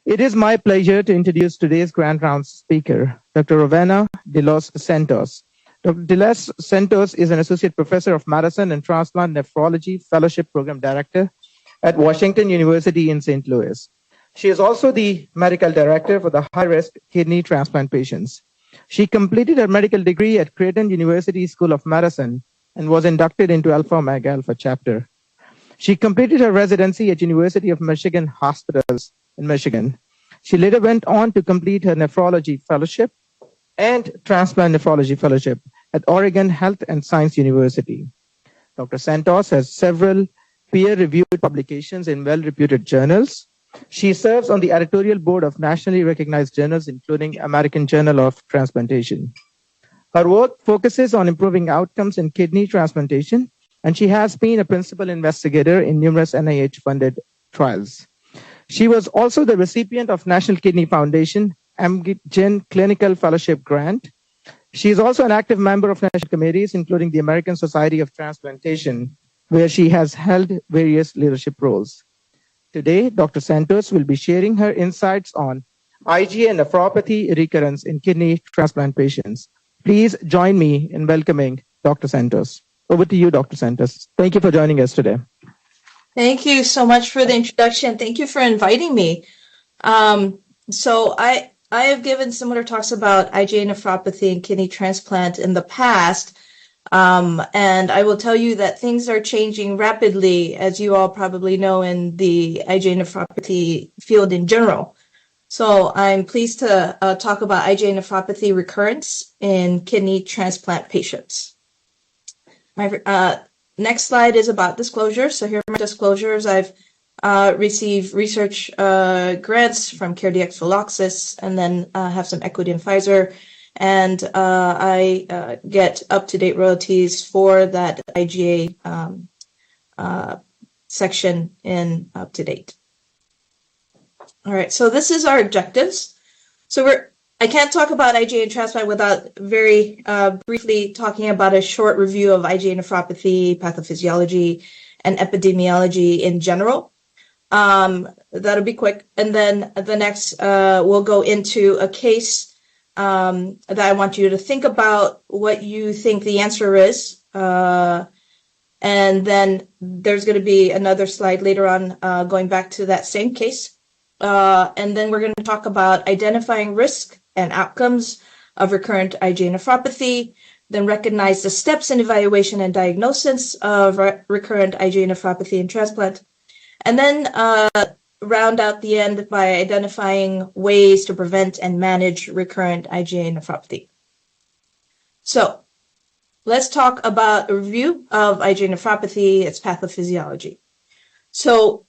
It is my pleasure to introduce today's Grand Rounds speaker, Dr. Rowena Delos Santos. Dr. Delos Santos is an associate professor of medicine and transplant nephrology fellowship program director at Washington University in St. Louis. She is also the medical director for the high-risk kidney transplant patients. She completed her medical degree at Creighton University School of Medicine and was inducted into Alpha Omega Alpha chapter. She completed her residency at University of Michigan Hospitals in Michigan. She later went on to complete her nephrology fellowship and transplant nephrology fellowship at Oregon Health and Science University. Dr. Santos has several peer-reviewed publications in well-reputed journals. She serves on the editorial board of nationally recognized journals, including American Journal of Transplantation. Her work focuses on improving outcomes in kidney transplantation, and she has been a principal investigator in numerous NIH-funded trials. She was also the recipient of National Kidney Foundation Amgen Clinical Fellowship Grant. She is also an active member of national committees, including the American Society of Transplantation, where she has held various leadership roles. Today, Dr. Santos will be sharing her insights on IgA nephropathy recurrence in kidney transplant patients. Please join me in welcoming Dr. Santos. Over to you, Dr. Santos. Thank you for joining us today. Thank you so much for the introduction. Thank you for inviting me. So I have given similar talks about IgA nephropathy and kidney transplant in the past, and I will tell you that things are changing rapidly, as you all probably know, in the IgA nephropathy field in general. So I'm pleased to talk about IgA nephropathy recurrence in kidney transplant patients. My next slide is about disclosures. So here are my disclosures. I've received research grants from CareDx Philoxis, and then have some equity in Pfizer. And I get up-to-date royalties for that IGA section in UpToDate. All right, so this is our objectives. So I can't talk about IgA and transplant without very briefly talking about a short review of IgA nephropathy, pathophysiology, and epidemiology in general. That'll be quick. And then the next, we'll go into a case that I want you to think about what you think the answer is. And then there's going to be another slide later on going back to that same case. And then we're going to talk about identifying risk and outcomes of recurrent IgA nephropathy, then recognize the steps in evaluation and diagnosis of recurrent IgA nephropathy and transplant, and then round out the end by identifying ways to prevent and manage recurrent IgA nephropathy. So let's talk about a review of IgA nephropathy, its pathophysiology. So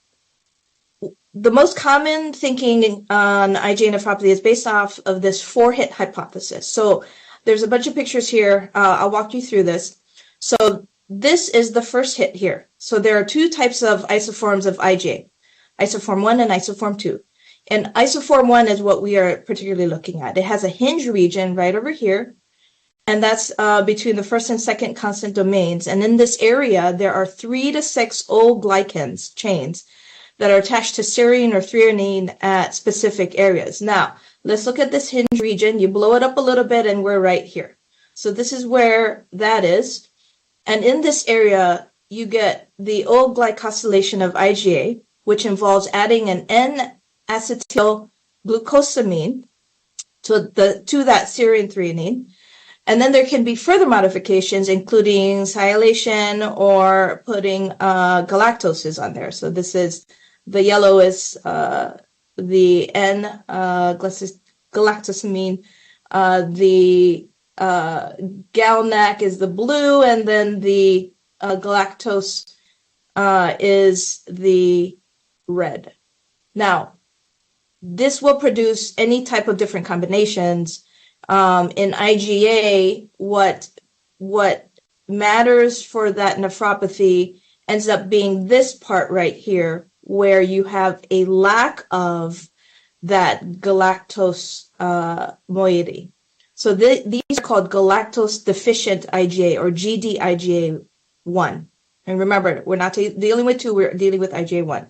the most common thinking on IgA nephropathy is based off of this 4-hit hypothesis. So there's a bunch of pictures here. I'll walk you through this. So this is the first hit here. So there are two types of isoforms of IgA, isoform 1 and isoform 2. And isoform 1 is what we are particularly looking at. It has a hinge region right over here, and that's between the first and second constant domains. And in this area, there are 3 to 6 O-glycans chains that are attached to serine or threonine at specific areas. Now, let's look at this hinge region. You blow it up a little bit, and we're right here. So this is where that is. And in this area, you get the O-glycosylation of IgA, which involves adding an N-acetylglucosamine to that serine threonine. And then there can be further modifications, including sialation or putting galactoses on there. So this is the yellow is the N-galactosamine. The GalNAc is the blue, and then the galactose is the red. Now, this will produce any type of different combinations. In IgA, what matters for that nephropathy ends up being this part right here, where you have a lack of that galactose moiety. So these are called galactose deficient IgA or Gd-IgA1. And remember, we're not dealing with 2, we're dealing with IGA 1.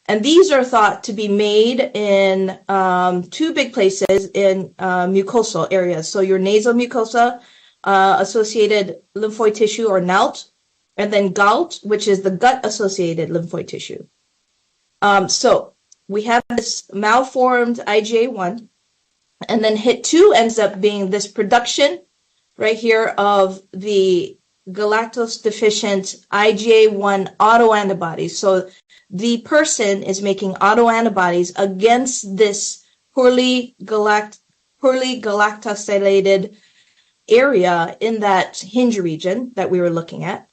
And these are thought to be made in 2 big places in mucosal areas. So your nasal mucosa, associated lymphoid tissue or NALT, and then GALT, which is the gut-associated lymphoid tissue. So we have this malformed IgA1, and then HIT2 ends up being this production right here of the galactose-deficient IgA1 autoantibodies. So the person is making autoantibodies against this poorly galactosylated area in that hinge region that we were looking at.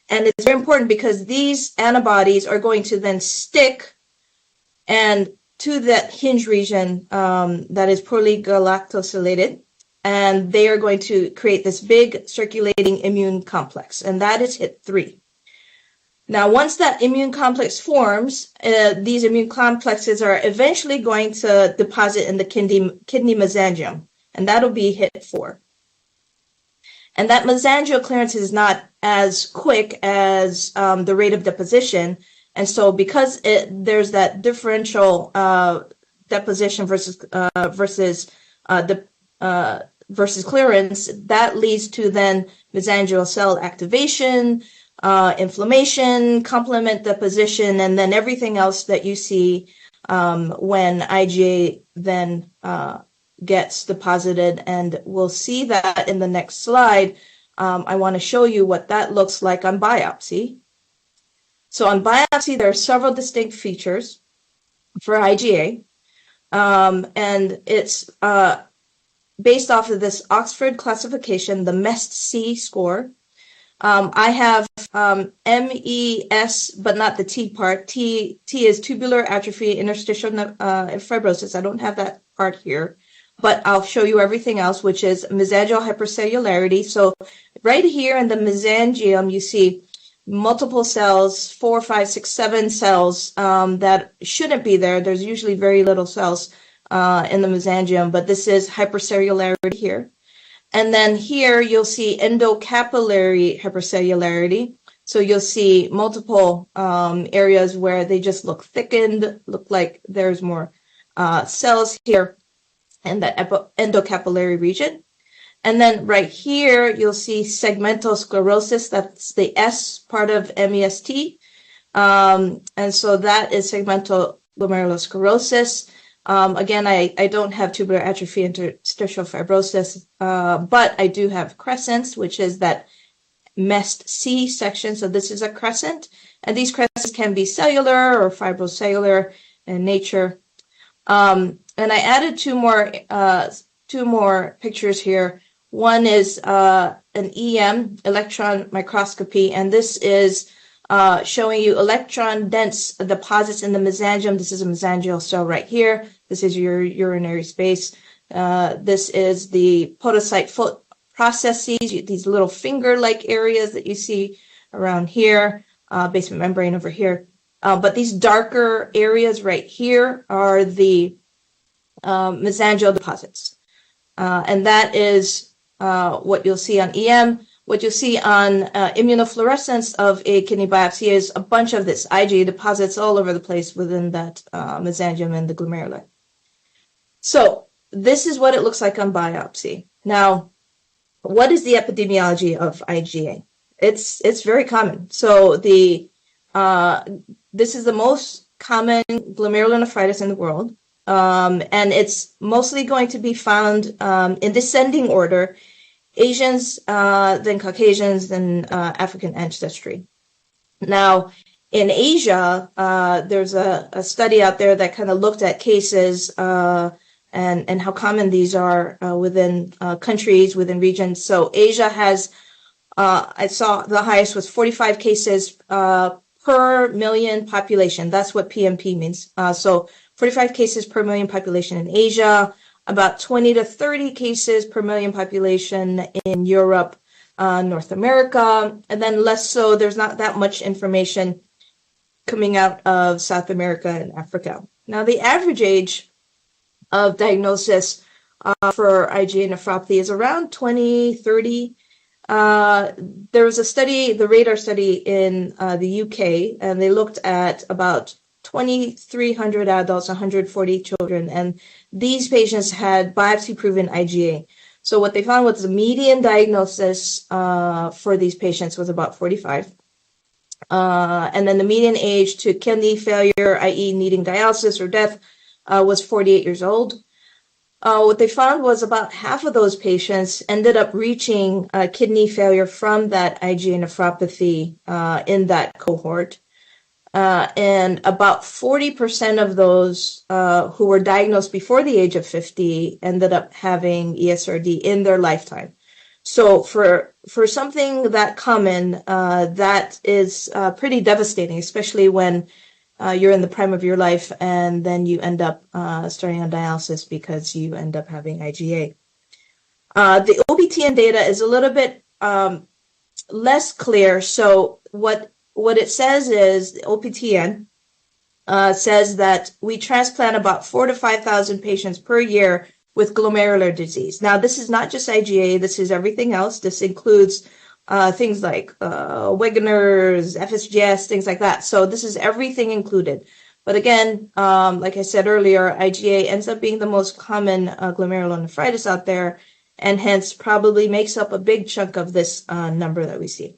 And it's very important because these antibodies are going to then stick and to that hinge region that is poorly galactosylated, and they are going to create this big circulating immune complex, and that is HIT3. Now, once that immune complex forms, these immune complexes are eventually going to deposit in the kidney mesangium, and that'll be HIT4. And that mesangial clearance is not as quick as the rate of deposition. And so because there's that differential deposition versus clearance, that leads to then mesangial cell activation, inflammation, complement deposition, and then everything else that you see when IgA then gets deposited. And we'll see that in the next slide. I want to show you what that looks like on biopsy. So on biopsy, there are several distinct features for IgA, and it's based off of this Oxford classification, the MEST-C score. I have MES, but not the T part. T is tubular atrophy, interstitial fibrosis. I don't have that part here, but I'll show you everything else, which is mesangial hypercellularity. So right here in the mesangium, you see multiple cells, 4, 5, 6, 7 cells that shouldn't be there. There's usually very little cells in the mesangium, but this is hypercellularity here. And then here you'll see endocapillary hypercellularity. So you'll see multiple areas where they just look thickened, look like there's more cells here in that endocapillary region. And then right here, you'll see segmental sclerosis. That's the S part of MEST. And so that is segmental glomerulosclerosis. Again, I don't have tubular atrophy, interstitial fibrosis, but I do have crescents, which is that MEST-C section. So this is a crescent, and these crescents can be cellular or fibrocellular in nature. And I added two more pictures here. One is an EM, electron microscopy, and this is showing you electron-dense deposits in the mesangium. This is a mesangial cell right here. This is your urinary space. This is the podocyte foot processes, these little finger-like areas that you see around here, basement membrane over here. But these darker areas right here are the mesangial deposits. And that is what you'll see on EM. What you'll see on immunofluorescence of a kidney biopsy is a bunch of this IgA deposits all over the place within that mesangium and the glomeruli. So this is what it looks like on biopsy. Now, what is the epidemiology of IgA? It's very common. So this is the most common glomerulonephritis in the world, and it's mostly going to be found in descending order. Asians, then Caucasians, then African ancestry. Now, in Asia, there's a study out there that kind of looked at cases and how common these are within countries, within regions. So Asia has, I saw the highest was 45 cases per million population. That's what PMP means. So 45 cases per million population in Asia, about 20 to 30 cases per million population in Europe, North America, and then less so. There's not that much information coming out of South America and Africa. Now, the average age of diagnosis for IgA nephropathy is around 20, 30. There was a study, the RADAR study in the UK, and they looked at about 2,300 adults, 140 children, and these patients had biopsy-proven IgA. So what they found was the median diagnosis for these patients was about 45. And then the median age to kidney failure, i.e. needing dialysis or death, was 48 years old. What they found was about half of those patients ended up reaching kidney failure from that IgA nephropathy in that cohort. And about 40% of those who were diagnosed before the age of 50 ended up having ESRD in their lifetime. So for something that common, that is pretty devastating, especially when you're in the prime of your life and then you end up starting on dialysis because you end up having IgA. The OPTN data is a little bit less clear. So what it says is the OPTN says that we transplant about 4,000 to 5,000 patients per year with glomerular disease. Now, this is not just IgA. This is everything else. This includes things like Wegener's, FSGS, things like that. So this is everything included. But again, like I said earlier, IgA ends up being the most common glomerulonephritis out there, and hence probably makes up a big chunk of this number that we see.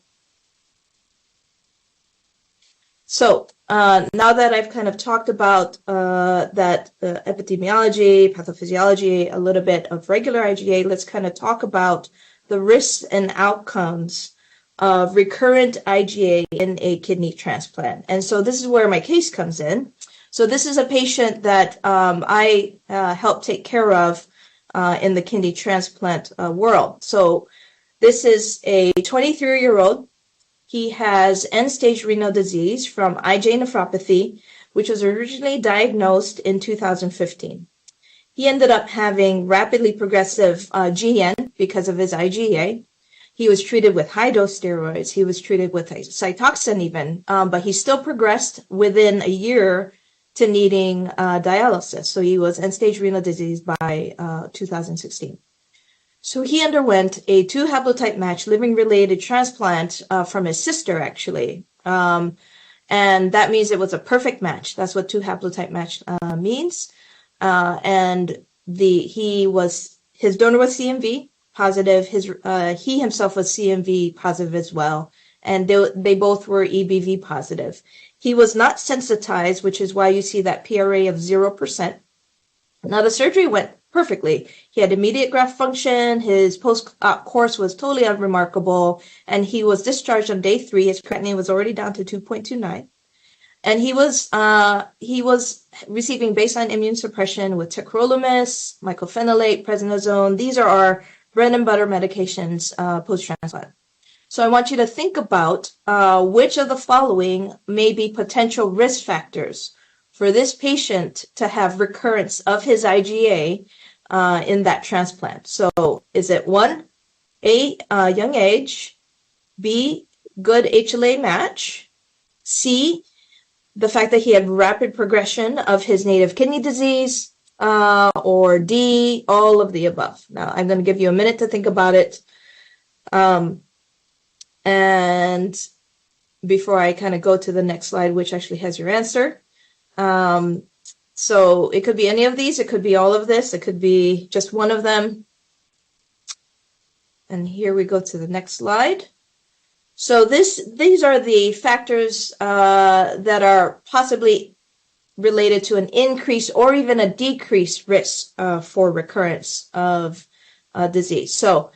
So now that I've kind of talked about that epidemiology, pathophysiology, a little bit of regular IgA, let's kind of talk about the risks and outcomes of recurrent IgA in a kidney transplant. And so this is where my case comes in. So this is a patient that I helped take care of in the kidney transplant world. So this is a 23-year-old. He has end-stage renal disease from IgA nephropathy, which was originally diagnosed in 2015. He ended up having rapidly progressive GN because of his IgA. He was treated with high-dose steroids. He was treated with Cytoxan even, but he still progressed within a year to needing dialysis. So he was end-stage renal disease by 2016. So he underwent a 2 haplotype match living-related transplant from his sister, actually. And that means it was a perfect match. That's what 2 haplotype match means. And his donor was CMV positive. He himself was CMV positive as well. And they both were EBV positive. He was not sensitized, which is why you see that PRA of 0%. Now the surgery went perfectly. He had immediate graft function. His post-op course was totally unremarkable, and he was discharged on day 3. His creatinine was already down to 2.29, and he was receiving baseline immune suppression with tacrolimus, mycophenolate, prednisone. These are our bread and butter medications post-transplant. So I want you to think about which of the following may be potential risk factors for this patient to have recurrence of his IgA in that transplant. So is it 1, A, young age, B, good HLA match, C, the fact that he had rapid progression of his native kidney disease, or D, all of the above. Now I'm going to give you a minute to think about it. And before I kind of go to the next slide, which actually has your answer. So it could be any of these. It could be all of this. It could be just one of them. And here we go to the next slide. So these are the factors that are possibly related to an increase or even a decreased risk for recurrence of disease. So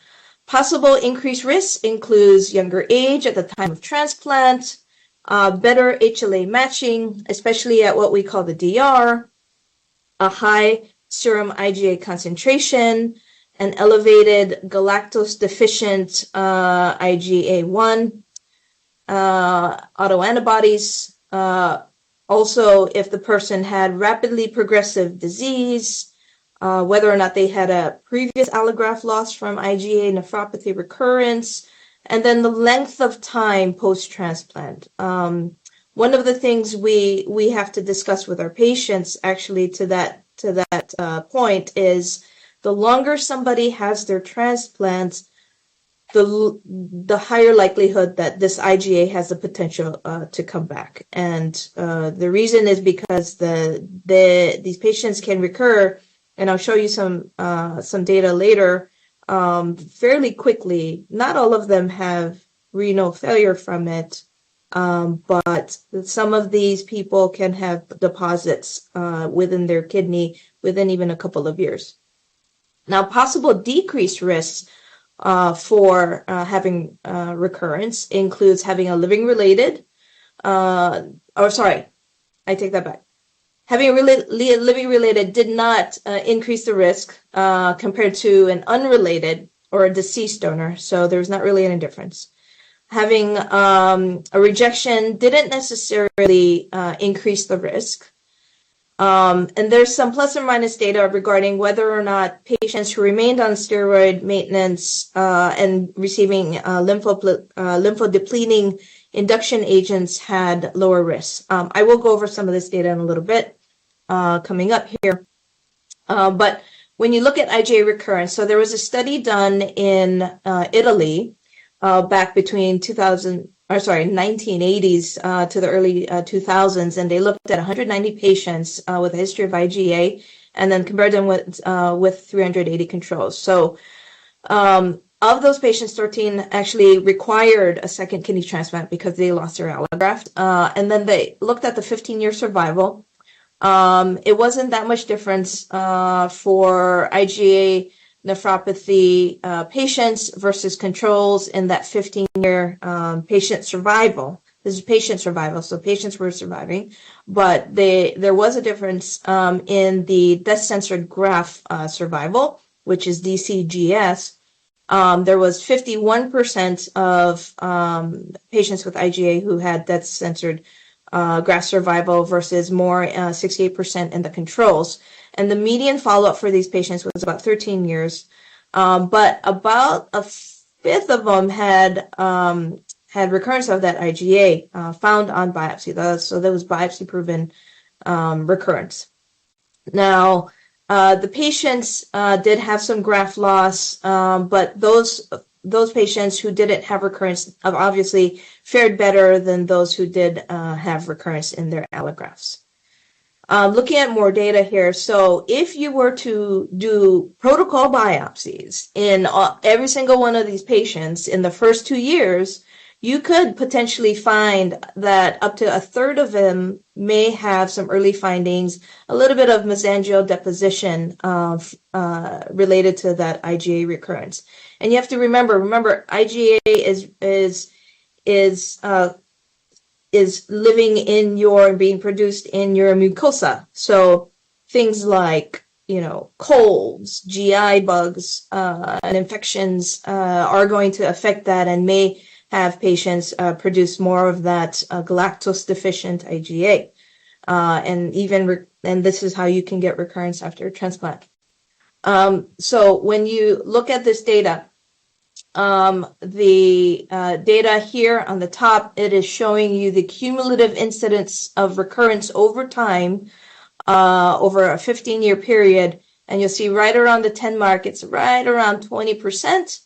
possible increased risk includes younger age at the time of transplant, better HLA matching, especially at what we call the DR, a high serum IgA concentration, an elevated galactose deficient IgA1, autoantibodies. Also, if the person had rapidly progressive disease, whether or not they had a previous allograft loss from IgA nephropathy recurrence, and then the length of time post-transplant. One of the things we have to discuss with our patients, actually, to that point, is the longer somebody has their transplant, the higher likelihood that this IGA has the potential to come back. And the reason is because these patients can recur, and I'll show you some data later, fairly quickly. Not all of them have renal failure from it, but some of these people can have deposits within their kidney within even a couple of years. Now, possible decreased risks for having recurrence includes having a living-related, I take that back. Having a living-related did not increase the risk compared to an unrelated or a deceased donor, so there's not really any difference. Having a rejection didn't necessarily increase the risk. And there's some plus or minus data regarding whether or not patients who remained on steroid maintenance and receiving lymphodepleting induction agents had lower risks. I will go over some of this data in a little bit coming up here. But when you look at IgA recurrence, so there was a study done in Italy back between 1980s to the early 2000s, and they looked at 190 patients with a history of IgA, and then compared them with 380 controls. So of those patients, 13 actually required a second kidney transplant because they lost their allograft. And then they looked at the 15-year survival. It wasn't that much difference for IgA nephropathy patients versus controls in that 15-year patient survival. This is patient survival, so patients were surviving, but there was a difference in the death-censored graft survival, which is DCGS. There was 51% of patients with IgA who had death-censored graft survival versus more 68% in the controls. And the median follow-up for these patients was about 13 years. But about a fifth of them had recurrence of that IgA found on biopsy. So that was biopsy-proven recurrence. Now, the patients did have some graft loss, but those patients who didn't have recurrence obviously fared better than those who did have recurrence in their allografts. Looking at more data here, so if you were to do protocol biopsies in every single one of these patients in the first 2 years, you could potentially find that up to a third of them may have some early findings, a little bit of mesangial deposition related to that IgA recurrence. And you have to remember IgA is living in and being produced in your mucosa. So things like, colds, GI bugs, and infections are going to affect that and may have patients produce more of that galactose deficient IgA. And this is how you can get recurrence after transplant. So when you look at this data, the data here on the top, it is showing you the cumulative incidence of recurrence over time, over a 15-year period. And you'll see right around the 10 mark, it's right around 20%.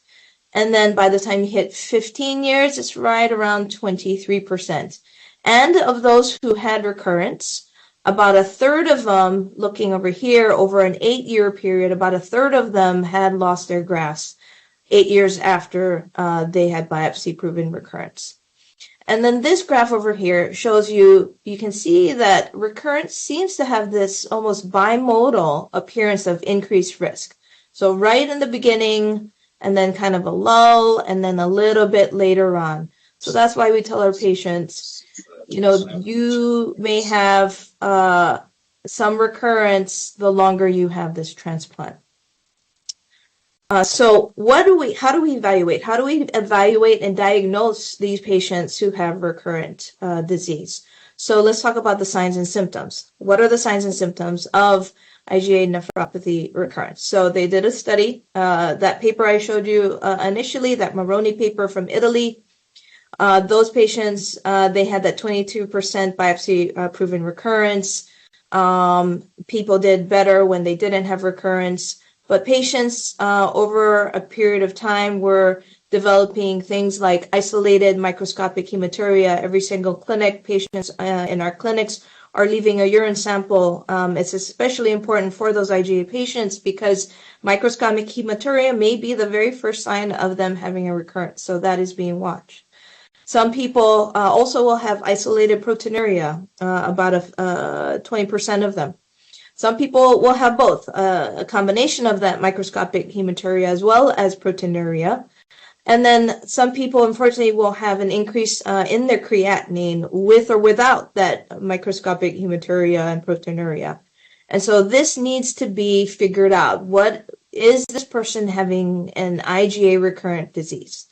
And then by the time you hit 15 years, it's right around 23%. And of those who had recurrence, about a third of them, looking over here, over an 8-year period, about a third of them had lost their grafts 8 years after they had biopsy-proven recurrence. And then this graph over here shows you can see that recurrence seems to have this almost bimodal appearance of increased risk. So right in the beginning, and then kind of a lull, and then a little bit later on. So that's why we tell our patients, you may have some recurrence the longer you have this transplant. So how do we evaluate? How do we evaluate and diagnose these patients who have recurrent disease? So let's talk about the signs and symptoms. What are the signs and symptoms of IgA nephropathy recurrence? So they did a study, that paper I showed you initially, that Moroni paper from Italy. Those patients, they had that 22% biopsy proven recurrence. People did better when they didn't have recurrence. But patients over a period of time were developing things like isolated microscopic hematuria. Every single clinic, patients in our clinics are leaving a urine sample. It's especially important for those IGA patients because microscopic hematuria may be the very first sign of them having a recurrence. So that is being watched. Some people also will have isolated proteinuria, about 20% of them. Some people will have both, a combination of that microscopic hematuria as well as proteinuria. And then some people, unfortunately, will have an increase in their creatinine with or without that microscopic hematuria and proteinuria. And so this needs to be figured out. What is this person having an IgA recurrent disease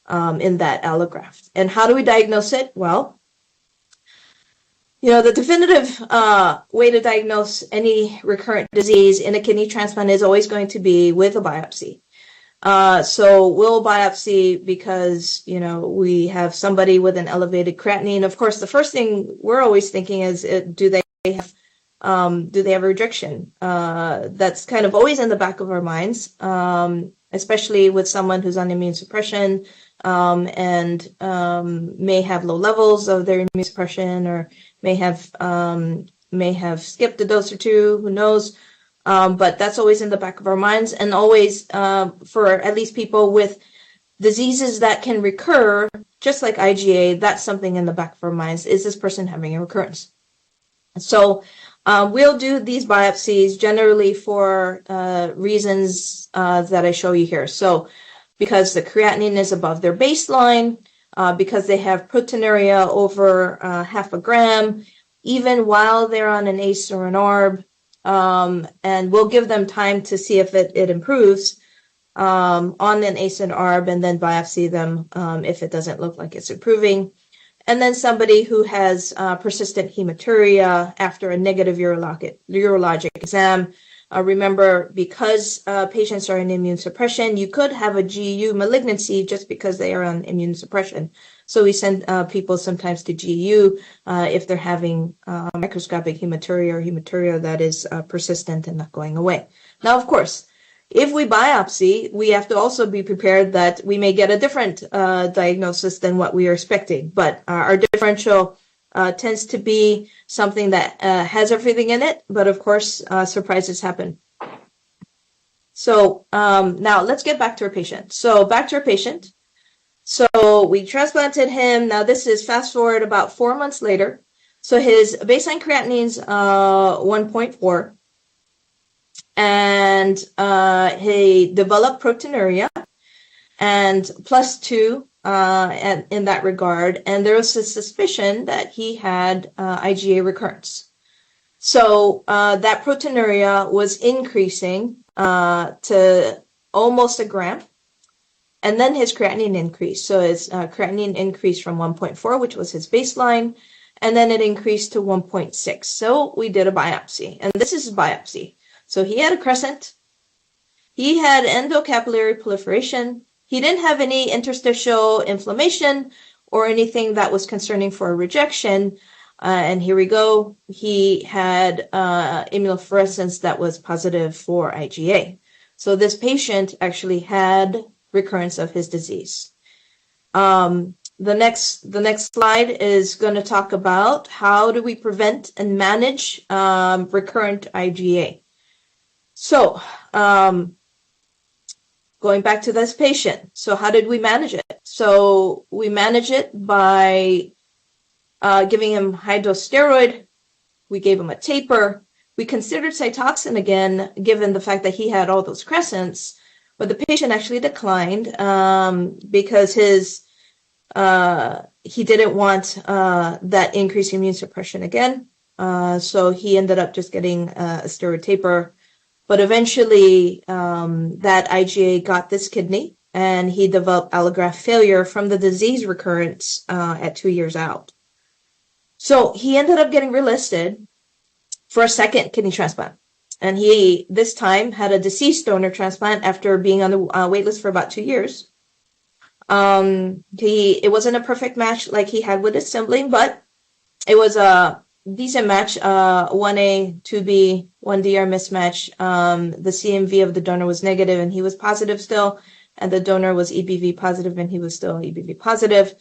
in that allograft? And how do we diagnose it? Well, the definitive way to diagnose any recurrent disease in a kidney transplant is always going to be with a biopsy. So we'll biopsy because, we have somebody with an elevated creatinine. Of course, the first thing we're always thinking is, do they have rejection? That's kind of always in the back of our minds, especially with someone who's on immune suppression, and may have low levels of their immune suppression, or may have skipped a dose or two, who knows? But that's always in the back of our minds, and always for at least people with diseases that can recur, just like IgA, that's something in the back of our minds. Is this person having a recurrence? So we'll do these biopsies generally for reasons that I show you here. So because the creatinine is above their baseline, because they have proteinuria over half a gram, even while they're on an ACE or an ARB, and we'll give them time to see if it improves on an ACE and ARB, and then biopsy them if it doesn't look like it's improving. And then somebody who has persistent hematuria after a negative urologic exam. Remember, because patients are in immune suppression, you could have a GU malignancy just because they are on immune suppression. So we send people sometimes to GU if they're having microscopic hematuria or hematuria that is persistent and not going away. Now, of course, if we biopsy, we have to also be prepared that we may get a different diagnosis than what we are expecting. But our differential tends to be something that has everything in it, but of course, surprises happen. So now let's get back to our patient. So back to our patient. So we transplanted him. Now this is fast forward about 4 months later. So his baseline creatinine's 1.4, and he developed proteinuria and +2 in that regard, and there was a suspicion that he had IgA recurrence. So that proteinuria was increasing to almost a gram, and then his creatinine increased. So his creatinine increased from 1.4, which was his baseline, and then it increased to 1.6. So we did a biopsy, and this is a biopsy. So he had a crescent, he had endocapillary proliferation, he didn't have any interstitial inflammation or anything that was concerning for a rejection. And here we go. He had immunofluorescence that was positive for IgA. So this patient actually had recurrence of his disease. The next slide is going to talk about how do we prevent and manage recurrent IgA. So, going back to this patient. So how did we manage it? So we manage it by giving him high-dose steroid. We gave him a taper. We considered Cytoxan again, given the fact that he had all those crescents, but the patient actually declined because he didn't want that increased immune suppression again. So he ended up just getting a steroid taper. But eventually, that IgA got this kidney, and he developed allograft failure from the disease recurrence at 2 years out. So he ended up getting relisted for a second kidney transplant. And he, this time, had a deceased donor transplant after being on the wait list for about 2 years. It wasn't a perfect match like he had with his sibling, but it was a decent match, 1A, 2B, 1DR mismatch. The CMV of the donor was negative and he was positive still. and the donor was EBV positive, and he was still EBV positive.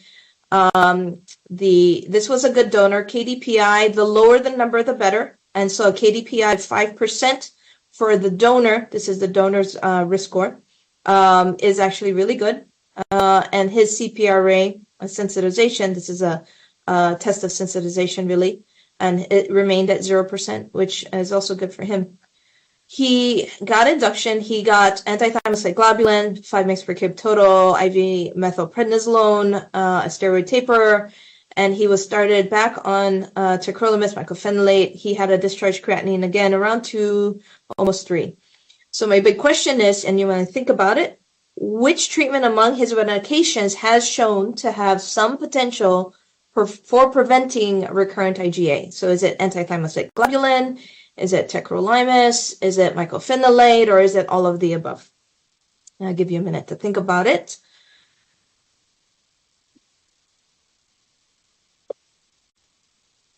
This was a good donor. KDPI, the lower the number, the better. And so a KDPI of 5% for the donor, this is the donor's risk score, is actually really good. And his CPRA sensitization, this is a test of sensitization really, and it remained at 0%, which is also good for him. He got induction. He got antithymocyte globulin, 5 mg per kg total, IV methylprednisolone, a steroid taper, and he was started back on tacrolimus mycophenolate. He had a discharge creatinine again around 2, almost 3. So my big question is, and you want to think about it, which treatment among his medications has shown to have some potential for preventing recurrent IgA? So is it antithymocyte globulin? Is it tacrolimus? Is it mycophenolate? Or is it all of the above? I'll give you a minute to think about it.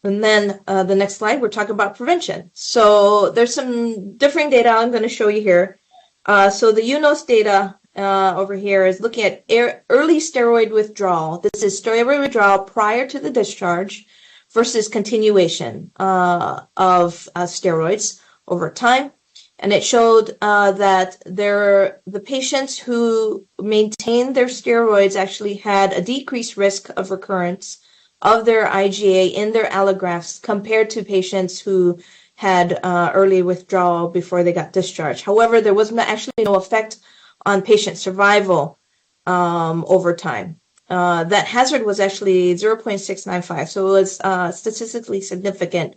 And then the next slide, we're talking about prevention. So there's some differing data I'm going to show you here. So the UNOS data over here is looking at early steroid withdrawal. This is steroid withdrawal prior to the discharge versus continuation of steroids over time. And it showed that the patients who maintained their steroids actually had a decreased risk of recurrence of their IgA in their allografts compared to patients who had early withdrawal before they got discharged. However, there was actually no effect on patient survival over time. That hazard was actually 0.695, so it was statistically significant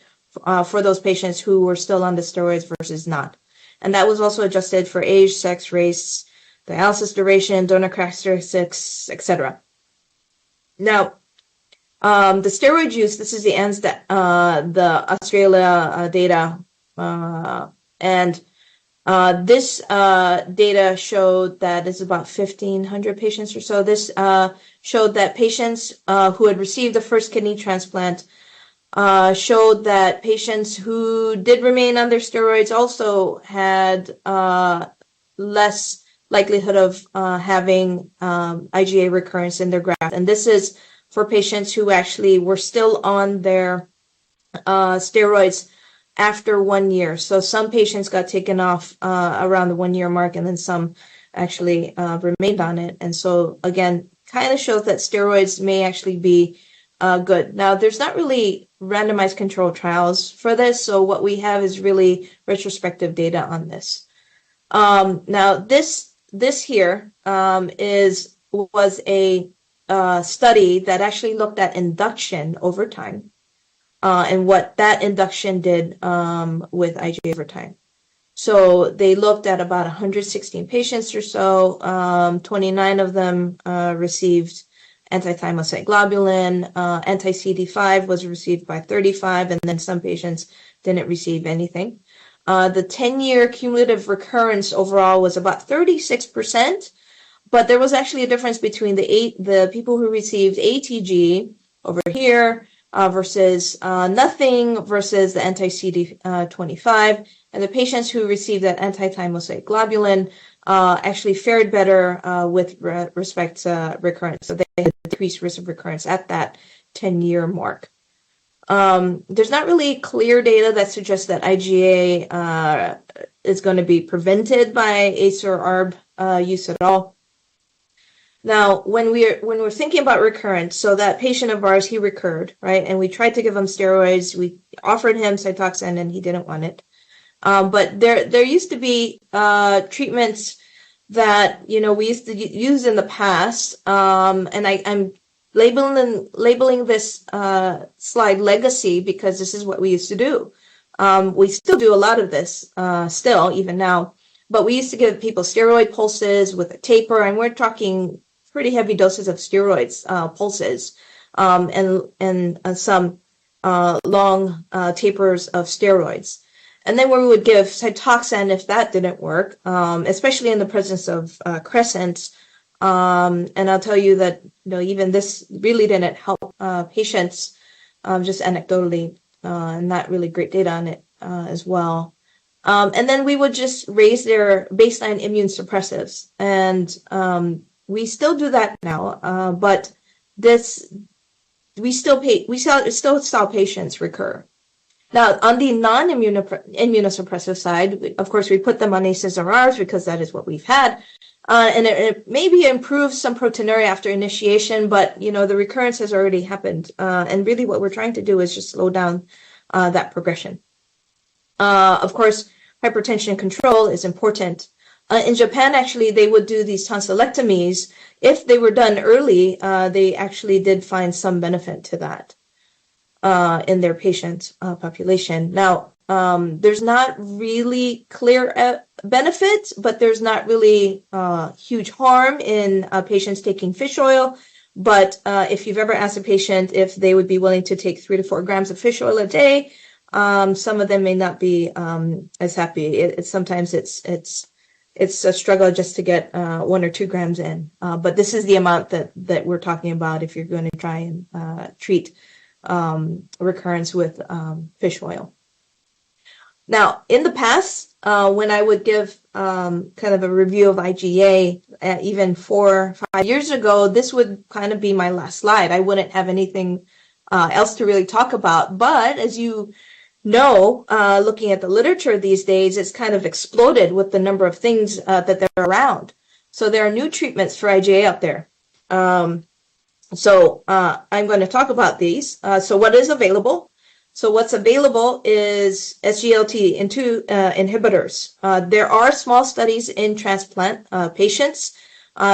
for those patients who were still on the steroids versus not. And that was also adjusted for age, sex, race, dialysis duration, donor characteristics, etc. Now, the steroid use, this is the the Australia data, and this data showed that it's about 1,500 patients or so. This showed that patients who had received the first kidney transplant showed that patients who did remain on their steroids also had less likelihood of having IgA recurrence in their graft. And this is for patients who actually were still on their steroids after 1 year. So some patients got taken off around the 1 year mark, and then some actually remained on it. And so again, kind of shows that steroids may actually be good. Now, there's not really randomized control trials for this, so what we have is really retrospective data on this. Now, this here was a study that actually looked at induction over time and what that induction did with IgA over time. So they looked at about 116 patients or so. 29 of them received antithymocyte globulin. Anti-CD5 was received by 35, and then some patients didn't receive anything. The 10-year cumulative recurrence overall was about 36%, but there was actually a difference between the people who received ATG over here versus nothing versus the anti-CD25, and the patients who received that antithymocyte globulin actually fared better with respect to recurrence. So they had a decreased risk of recurrence at that 10-year mark. There's not really clear data that suggests that IgA is going to be prevented by ACE or ARB use at all. Now, when we're thinking about recurrence, so that patient of ours, he recurred, right? And we tried to give him steroids. We offered him Cytoxan, and he didn't want it. But there used to be treatments that we used to use in the past, and I'm labeling this slide legacy because this is what we used to do. We still do a lot of this, still even now. But we used to give people steroid pulses with a taper, and we're talking pretty heavy doses of steroids pulses, and some long tapers of steroids. And then we would give Cytoxan if that didn't work, especially in the presence of crescent. And I'll tell you that even this really didn't help patients, just anecdotally, and not really great data on it as well. And then we would just raise their baseline immune suppressives. And we still do that now, but we still saw patients recur. Now, on the non-immunosuppressive side, of course, we put them on ACEs-RRs because that is what we've had. And it maybe improves some proteinuria after initiation, but, the recurrence has already happened. And really what we're trying to do is just slow down that progression. Of course, hypertension control is important. In Japan, actually, they would do these tonsillectomies. If they were done early, they actually did find some benefit to that in their patient population. Now, there's not really clear benefit, but there's not really huge harm in patients taking fish oil. But if you've ever asked a patient if they would be willing to take 3 to 4 grams of fish oil a day, some of them may not be as happy. Sometimes it's a struggle just to get 1 or 2 grams in. But this is the amount that we're talking about if you're going to try and treat recurrence with fish oil. Now, in the past, when I would give kind of a review of IGA, even 4 or 5 years ago, this would kind of be my last slide. I wouldn't have anything else to really talk about. But as you know, looking at the literature these days, it's kind of exploded with the number of things that are around. So there are new treatments for IgA out there. So I'm going to talk about these. So what is available? So what's available is SGLT2 inhibitors. There are small studies in transplant patients.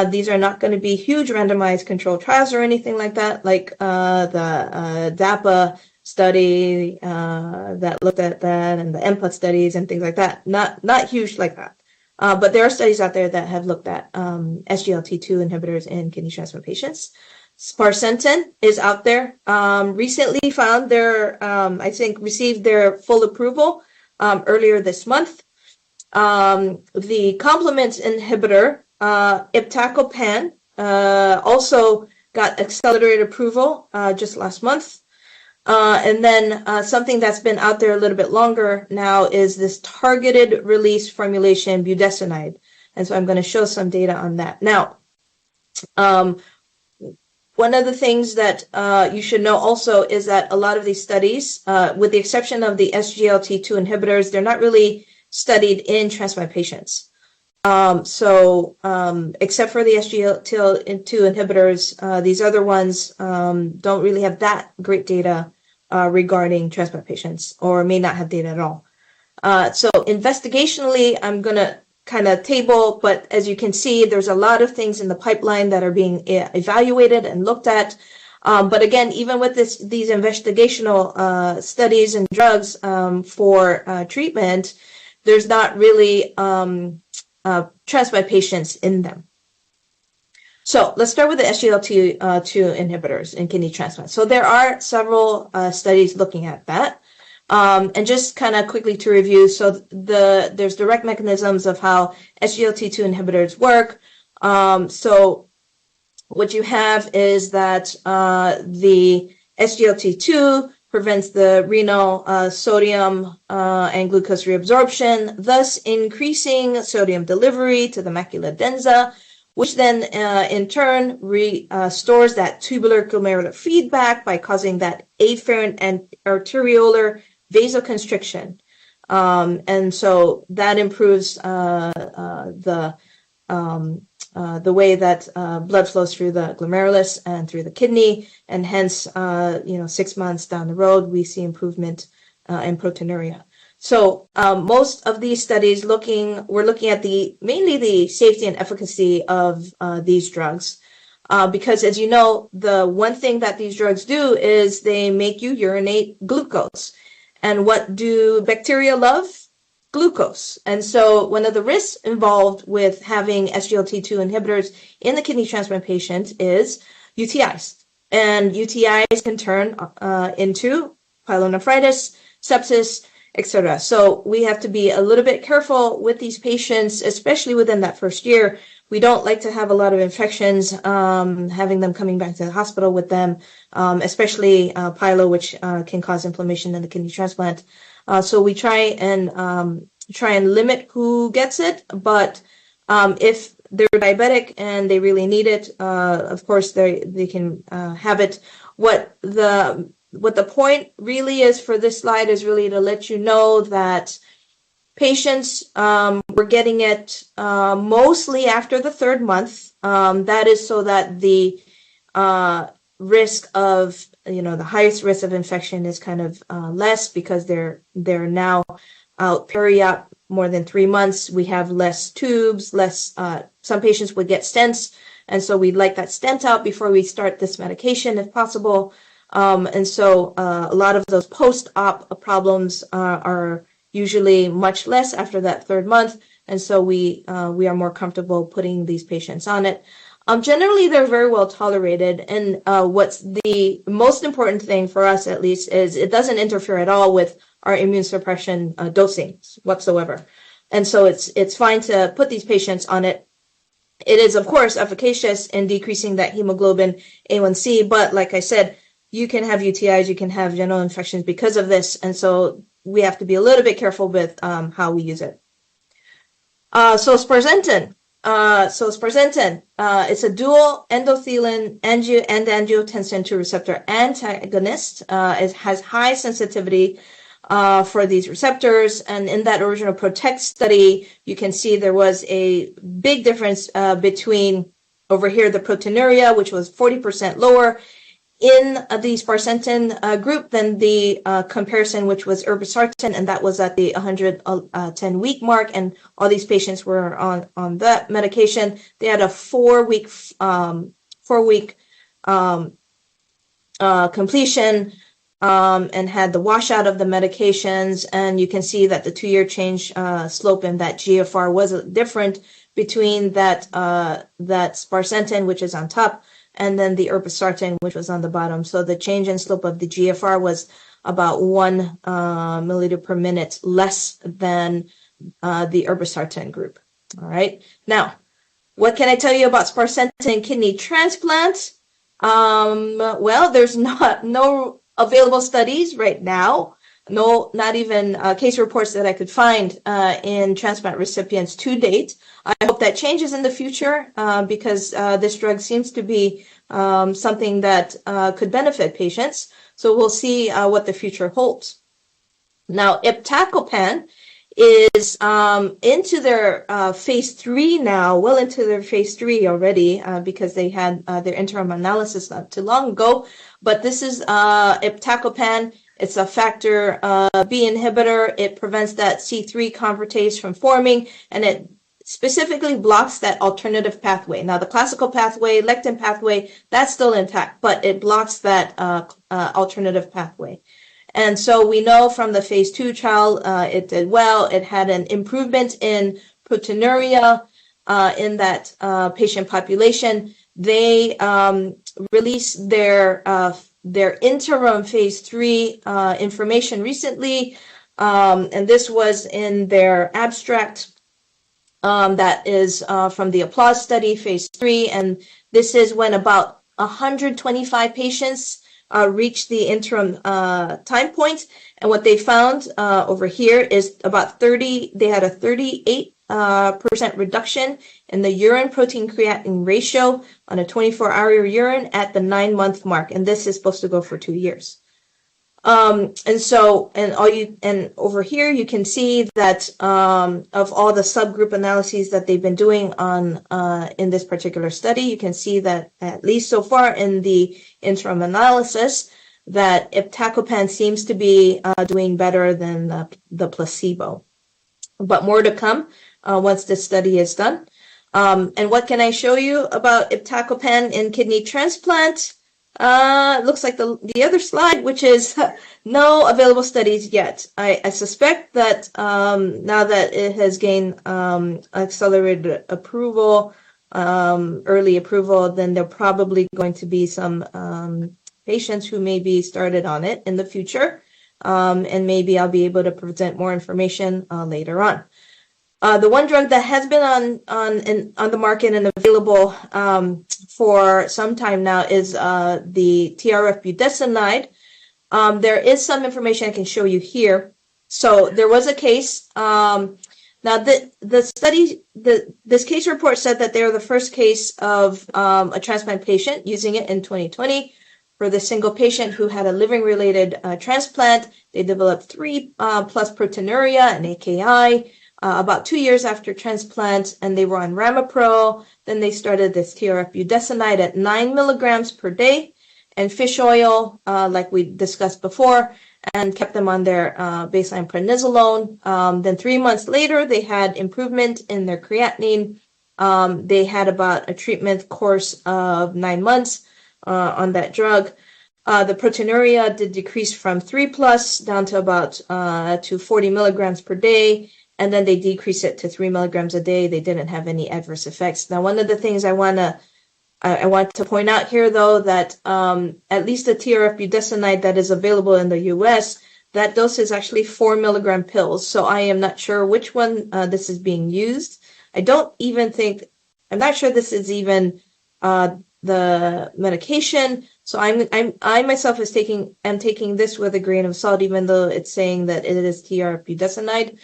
These are not going to be huge randomized controlled trials or anything like that, like the DAPA study that looked at that, and the MPUT studies and things like that. Not huge like that. But there are studies out there that have looked at SGLT2 inhibitors in kidney transplant patients. Sparsentan is out there. Recently found I think received their full approval earlier this month. The complement inhibitor, iptacopan, also got accelerated approval just last month. And then something that's been out there a little bit longer now is this targeted release formulation budesonide. And so I'm going to show some data on that. Now, one of the things that you should know also is that a lot of these studies, with the exception of the SGLT2 inhibitors, they're not really studied in transplant patients. So except for the SGLT2 inhibitors, these other ones don't really have that great data regarding transplant patients, or may not have data at all. So investigationally, I'm going to kind of table, but as you can see, there's a lot of things in the pipeline that are being evaluated and looked at. But again, even with these investigational studies and drugs for treatment, there's not really transplant patients in them. So let's start with the SGLT2 inhibitors in kidney transplant. So there are several studies looking at that. And just kind of quickly to review, so there's direct mechanisms of how SGLT2 inhibitors work. So what you have is that the SGLT2 prevents the renal sodium and glucose reabsorption, thus increasing sodium delivery to the macula densa, which then in turn restores that tubular glomerular feedback by causing that afferent and arteriolar vasoconstriction. And so that improves the way that blood flows through the glomerulus and through the kidney, and hence 6 months down the road we see improvement in proteinuria. So most of these studies we're looking at mainly the safety and efficacy of these drugs, because as you know, the one thing that these drugs do is they make you urinate glucose. And what do bacteria love? Glucose. And so one of the risks involved with having SGLT2 inhibitors in the kidney transplant patient is UTIs. And UTIs can turn into pyelonephritis, sepsis, etc. So we have to be a little bit careful with these patients, especially within that first year. We don't like to have a lot of infections, having them coming back to the hospital with them, especially pyelo, which can cause inflammation in the kidney transplant. So we try and try and limit who gets it, but if they're diabetic and they really need it, of course they can have it. What the point really is for this slide is really to let you know that patients were getting it mostly after the third month. That is so that the risk of, the highest risk of infection is kind of less, because they're now out peri-op more than 3 months. We have less tubes, less, some patients would get stents. And so we'd like that stent out before we start this medication if possible. And so a lot of those post-op problems are usually much less after that third month. And so we are more comfortable putting these patients on it. Generally, they're very well tolerated. And what's the most important thing for us, at least, is it doesn't interfere at all with our immune suppression dosing whatsoever. And so it's fine to put these patients on it. It is, of course, efficacious in decreasing that hemoglobin A1C. But like I said, you can have UTIs, you can have genital infections because of this. And so we have to be a little bit careful with how we use it. So sparsentan. It's a dual endothelin and angiotensin II receptor antagonist. It has high sensitivity for these receptors. And in that original PROTECT study, you can see there was a big difference between, over here, the proteinuria, which was 40% lower in the sparsentan group than the comparison, which was irbesartan, and that was at the 110-week mark, and all these patients were on that medication. They had a 4-week completion and had the washout of the medications, and you can see that the 2-year change slope in that GFR was different between that sparsentan, which is on top, and then the irbesartan, which was on the bottom. So the change in slope of the GFR was about 1 milliliter per minute less than the irbesartan group. All right. Now, what can I tell you about sparsentan kidney transplant? Well, there's no available studies right now. No, not even case reports that I could find in transplant recipients to date. I hope that changes in the future because this drug seems to be something that could benefit patients. So we'll see what the future holds. Now, iptacopan is into their phase 3 now, well into their phase 3 already because they had their interim analysis not too long ago. But this is iptacopan. It's a factor B inhibitor. It prevents that C3 convertase from forming, and it specifically blocks that alternative pathway. Now, the classical pathway, lectin pathway, that's still intact, but it blocks that alternative pathway. And so we know from the phase 2 trial, it did well. It had an improvement in proteinuria in that patient population. They released their interim phase 3 information recently, and this was in their abstract that is from the Applause study, phase 3, and this is when about 125 patients reached the interim time point, and what they found over here is about they had a 38% reduction in the urine protein creatinine ratio on a 24-hour urine at the 9-month mark, and this is supposed to go for 2 years. And over here you can see that of all the subgroup analyses that they've been doing on in this particular study, you can see that at least so far in the interim analysis that iptacopan seems to be doing better than the placebo. But more to come once this study is done. And what can I show you about iptacopan in kidney transplant? It looks like the other slide, which is no available studies yet. I suspect that now that it has gained accelerated approval, early approval, then there are probably going to be some patients who may be started on it in the future, and maybe I'll be able to present more information later on. The one drug that has been on the market and available for some time now is the TRF budesonide. There is some information I can show you here. So there was a case. Now, this case report said that they were the first case of a transplant patient using it in 2020 for the single patient who had a living-related transplant. They developed 3+ proteinuria and AKI about 2 years after transplant, and they were on Ramipril. Then they started this TRF budesonide at 9 milligrams per day and fish oil, like we discussed before, and kept them on their baseline prednisolone. Then 3 months later, they had improvement in their creatinine. They had about a treatment course of 9 months on that drug. The proteinuria did decrease from 3+ down to about to 40 milligrams per day, and then they decreased it to 3 milligrams a day. They didn't have any adverse effects. Now, one of the things I want to point out here, though, that at least the TRF budesonide that is available in the U.S., that dose is actually 4 milligram pills. So I am not sure which one this is being used. I'm not sure this is even the medication. So I myself am taking this with a grain of salt, even though it's saying that it is TRF budesonide.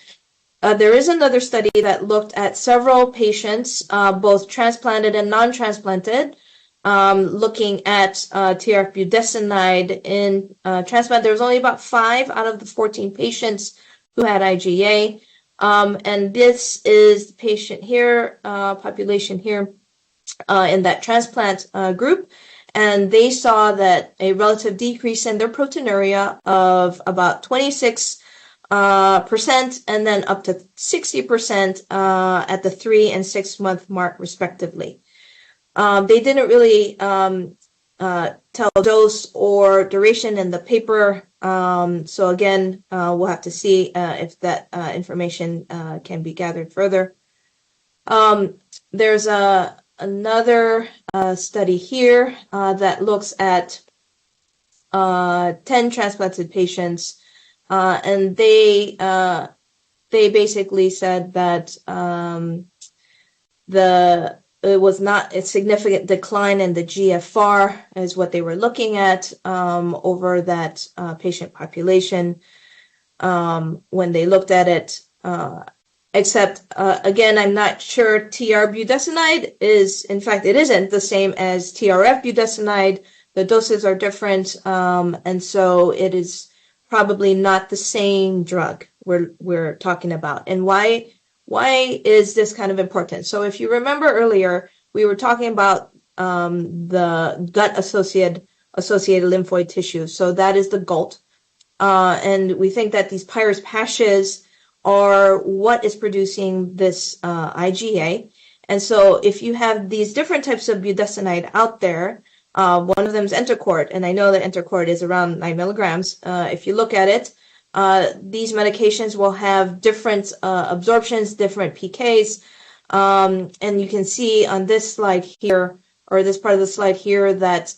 There is another study that looked at several patients, both transplanted and non-transplanted, looking at TRF budesonide in transplant. There was only about 5 out of the 14 patients who had IGA. And this is the patient here, population here in that transplant group. And they saw that a relative decrease in their proteinuria of about 26% and then up to 60% at the 3 and 6 month mark, respectively. They didn't really tell dose or duration in the paper. So again, we'll have to see if that information can be gathered further. There's another study here that looks at 10 transplanted patients. And they basically said that it was not a significant decline in the GFR is what they were looking at over that patient population when they looked at it. Except, again, I'm not sure TR budesonide is, in fact, it isn't the same as TRF budesonide. The doses are different, and so it is probably not the same drug we're talking about. And why is this kind of important? So if you remember earlier, we were talking about the gut-associated lymphoid tissue. So that is the GALT. And we think that these Pyrus pashes are what is producing this IGA. And so if you have these different types of budesonide out there, one of them is Entocort, and I know that Entocort is around 9 milligrams. If you look at it, these medications will have different absorptions, different PKs, and you can see on this slide here, or this part of the slide here, that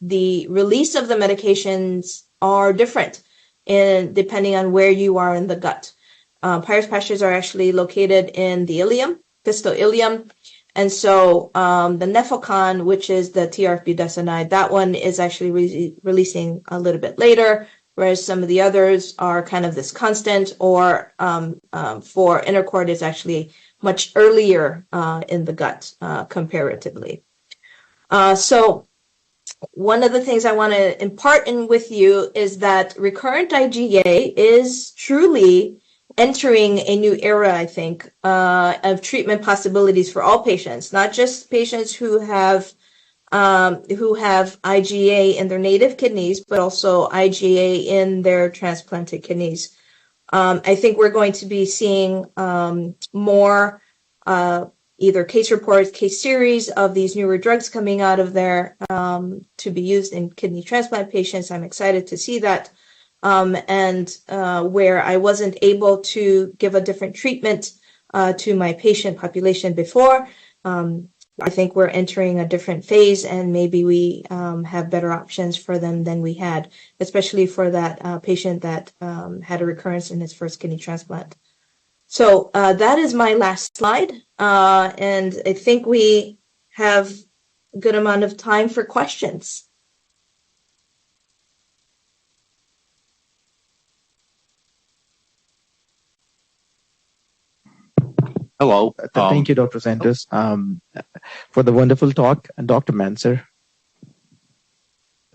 the release of the medications are different depending on where you are in the gut. Pyrus pashes are actually located in the ileum, distal ileum. And so the Nefocon, which is the TRF budesonide, that one is actually releasing a little bit later, whereas some of the others are kind of this constant, or for Entocort is actually much earlier in the gut comparatively. So one of the things I want to impart in with you is that recurrent IgA is truly entering a new era, I think, of treatment possibilities for all patients, not just patients who have IgA in their native kidneys, but also IgA in their transplanted kidneys. I think we're going to be seeing more either case reports, case series of these newer drugs coming out of there to be used in kidney transplant patients. I'm excited to see that. And where I wasn't able to give a different treatment to my patient population before, I think we're entering a different phase, and maybe we have better options for them than we had, especially for that patient that had a recurrence in his first kidney transplant. So that is my last slide, and I think we have a good amount of time for questions. Hello. Thank you, Dr. Santos, for the wonderful talk. And Dr. Manser.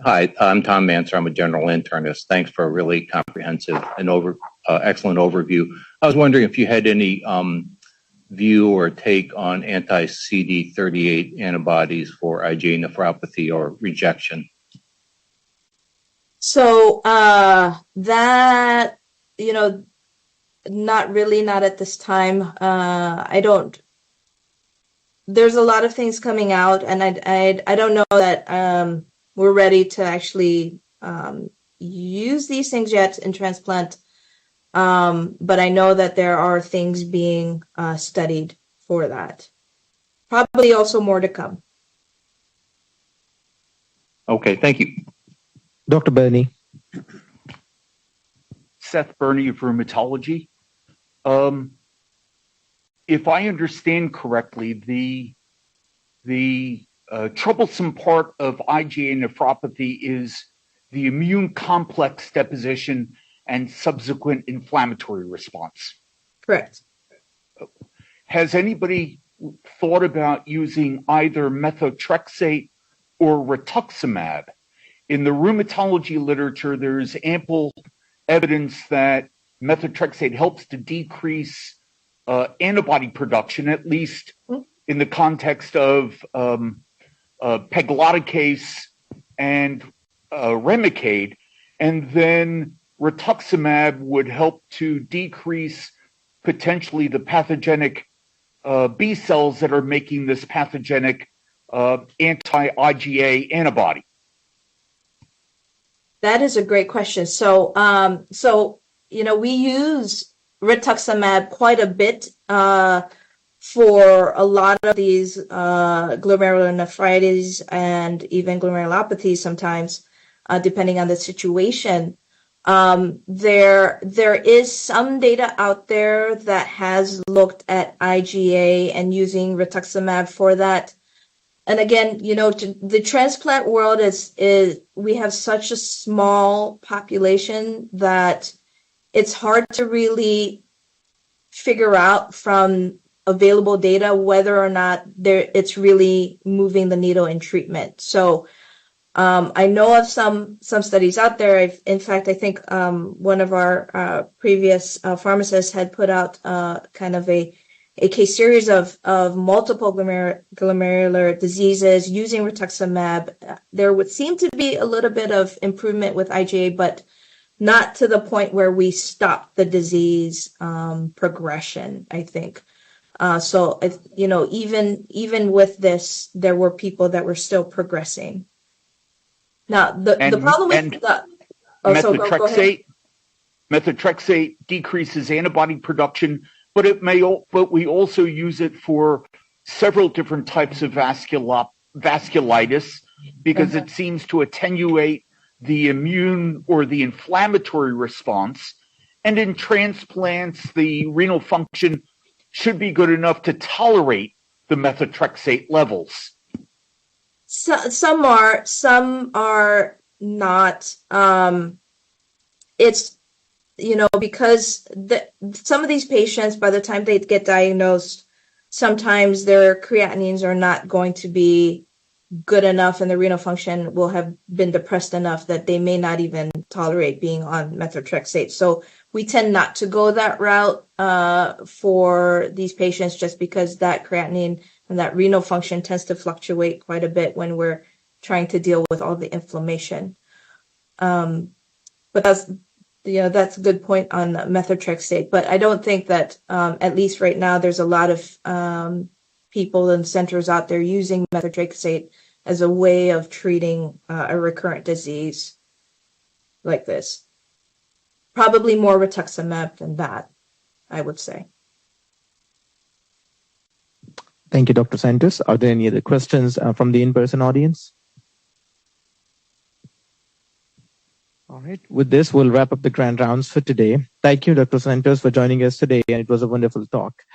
Hi, I'm Tom Manser. I'm a general internist. Thanks for a really comprehensive and excellent overview. I was wondering if you had any view or take on anti-CD38 antibodies for IgA nephropathy or rejection. So that, not really, not at this time. There's a lot of things coming out, and I don't know that we're ready to actually use these things yet in transplant. But I know that there are things being studied for that. Probably also more to come. Okay, thank you. Dr. Burney. Seth Burney of Rheumatology. If I understand correctly, the troublesome part of IgA nephropathy is the immune complex deposition and subsequent inflammatory response. Correct. Has anybody thought about using either methotrexate or rituximab? In the rheumatology literature, there's ample evidence that methotrexate helps to decrease antibody production, at least in the context of pegloticase and Remicade, and then rituximab would help to decrease potentially the pathogenic B cells that are making this pathogenic anti-IgA antibody. That is a great question. So, we use rituximab quite a bit for a lot of these glomerulonephritis and even glomerulopathy sometimes, depending on the situation. There is some data out there that has looked at IgA and using rituximab for that. And again, the transplant world is we have such a small population that it's hard to really figure out from available data whether or not it's really moving the needle in treatment. So I know of some studies out there. In fact, I think one of our previous pharmacists had put out kind of a case series of multiple glomerular diseases using rituximab. There would seem to be a little bit of improvement with IgA, but not to the point where we stop the disease progression, I think. So, even with this, there were people that were still progressing. Now, the problem with methotrexate, methotrexate decreases antibody production, but we also use it for several different types of vasculitis because it seems to attenuate the immune or the inflammatory response. And in transplants, the renal function should be good enough to tolerate the methotrexate levels. Some are not. It's because some of these patients, by the time they get diagnosed, sometimes their creatinines are not going to be good enough and the renal function will have been depressed enough that they may not even tolerate being on methotrexate. So we tend not to go that route for these patients just because that creatinine and that renal function tends to fluctuate quite a bit when we're trying to deal with all the inflammation. But that's a good point on methotrexate. But I don't think that, at least right now, there's a lot of people and centers out there using methotrexate as a way of treating a recurrent disease like this. Probably more rituximab than that, I would say. Thank you, Dr. Santos. Are there any other questions from the in-person audience? All right. With this, we'll wrap up the grand rounds for today. Thank you, Dr. Santos, for joining us today, and it was a wonderful talk.